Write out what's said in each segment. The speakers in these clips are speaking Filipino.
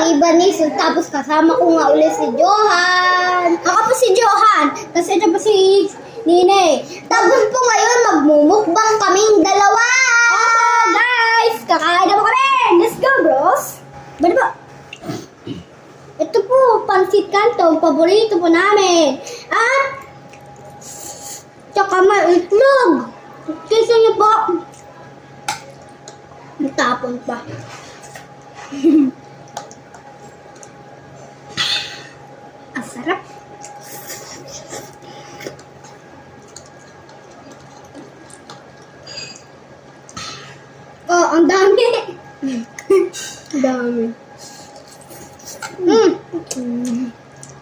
Ibanis, tapos kasama ko nga ulit si Johan. Ako po si Johan, tapos ito po si Nine. Tapos po ngayon, magmumukbang kaming dalawa. Oh, guys, kakain na po kami. Let's go, bros. Bali ba? Ito po, pansit canton, paborito po namin. At, tsaka may itlog. Kesa niyo po. Natapon pa. Ang sarap. Oh, ang dami. Ang dami.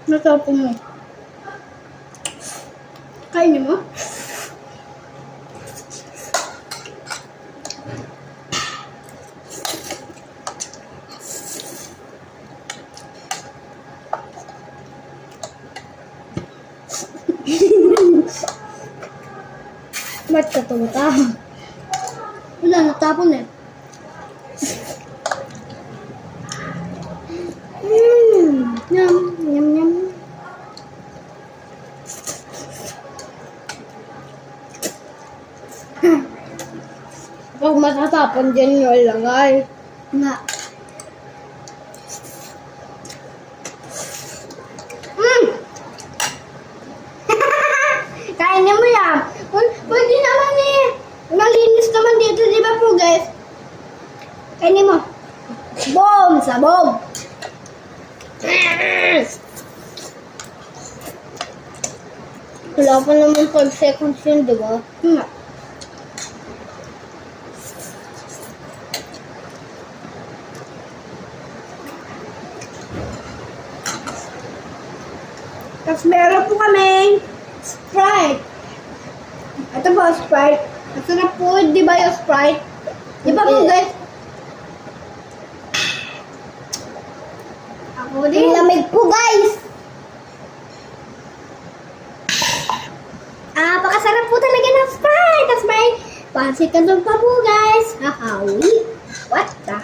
Natapon mo. Kainin mo? Ba't ka tumatawa? Wala, natapon eh. Yum, yum, yum. Pag matatapon dyan nyo ilagay. Nga. Kainin mo yan. Pwede naman eh. Malinis naman dito, di ba po guys? Kainin mo. Boom! Sabog! Wala pa naman 5 seconds yun, di ba? Tapos meron po kami Sprite. Ito po, Sprite. Masarap po, di ba yung Sprite? Di ba po guys? Ako din. Ang lamig po guys. Pakasarap po talaga ng Sprite. Tapos may pansit canton pa po guys. Hahawi. What the?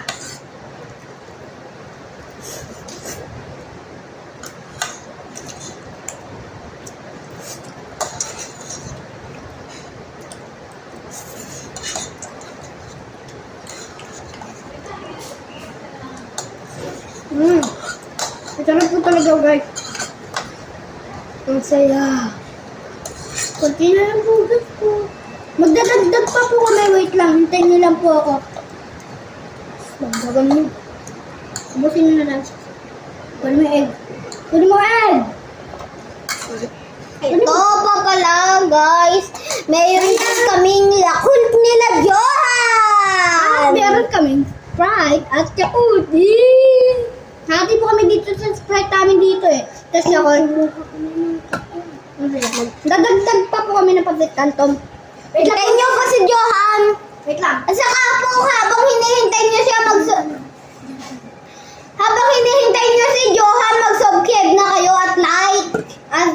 Masarap po talaga guys. Ang saya. Kunti na lang po guys po. Magdadagdag pa po kami. Wait lang. Hintayin niyo lang po ako. Magdagan niyo. Ubusin niyo na lang. Kunin mo egg. Kunin mo egg. Ito pa pala guys. Mayroon kaming Yakult nila Johan. Meron kaming Sprite at Yakult. Hati po kami dito sa Sprite namin dito eh. Tapos Yakult. Dadagdag pa po kami ng pansit canton. Hintayin niyo po si Johan. Wait lang. At saka po habang hinihintay niyo siya habang hinihintay niyo si Johan, mag-subscribe na kayo at like. At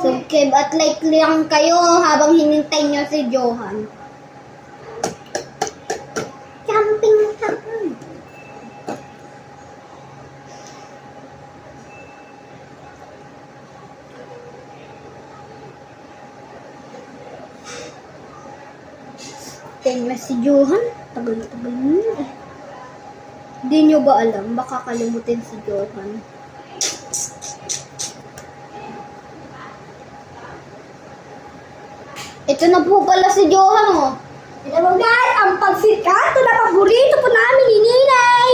subscribe at like lang kayo habang hinihintay niyo si Johan. Camping time. Tingnan si Johan. Tagal-tagal mo eh. Hindi nyo ba alam? Baka kalimutin si Johan. Ito na po pala si Johan oh. Ito mo guys, ang pansit canton na paborito po namin ni Ninay.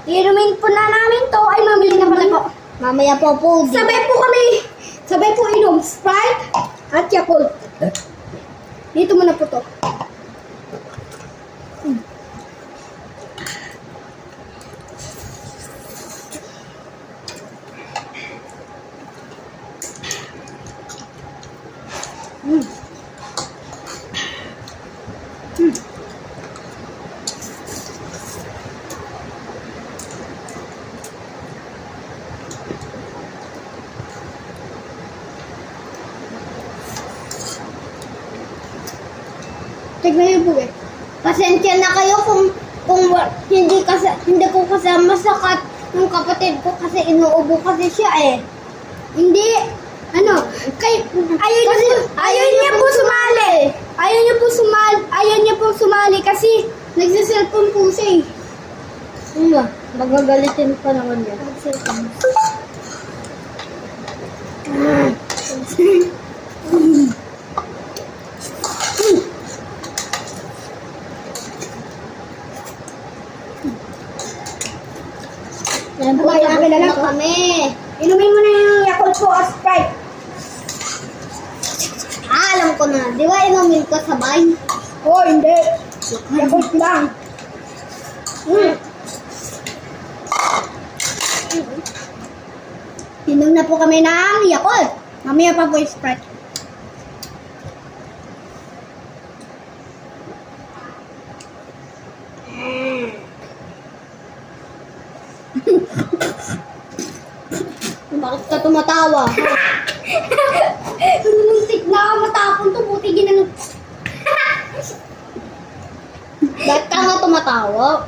Inumin po na namin to. Ay, mamili na pala po. Mamaya po po. Sabay po inom Sprite at Yakult. Dito mo na po to. Tignan niyo po eh. Pasensya na kayo kung hindi ko kasi ang masakat ng kapatid ko kasi inuubo kasi siya eh. Hindi. Ano? Ayaw niya po sumali. Ayaw niya po sumali kasi nagsiselfone po siya eh. Ano? Magagalitin pa naman yan. Nagsiselfone. Yan po, akin na kami. Inumin mo na yung Yakult po o Sprite. Alam ko na. Di ba inumin ko sabay? Oh, hindi. Yakult lang. Inom na po kami ng Yakult. Mamaya pa po yung Sprite. Bakit ka tumatawa? Muntik na ako matapon to. Buti ginanong. Bakit ka nga tumatawa?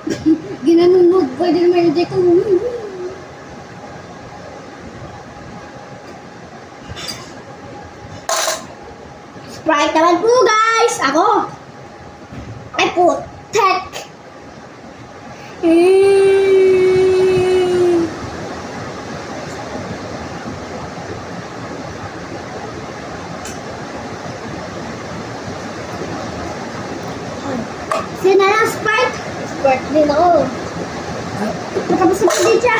Ginanong mo. Pwede naman yung ko. Sprite naman po guys. Ako. Ay po. Tech. Sino na lang, Sprite? Sprite din ako. Nakabusog din siya.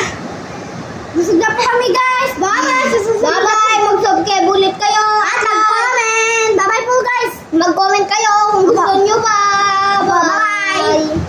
Busog na po kami, guys. Bye-bye. Bye-bye. Mag-subscribe ulit kayo. At mag-comment. Bye-bye po, guys. Mag-comment kayo kung gusto nyo pa. Bye-bye.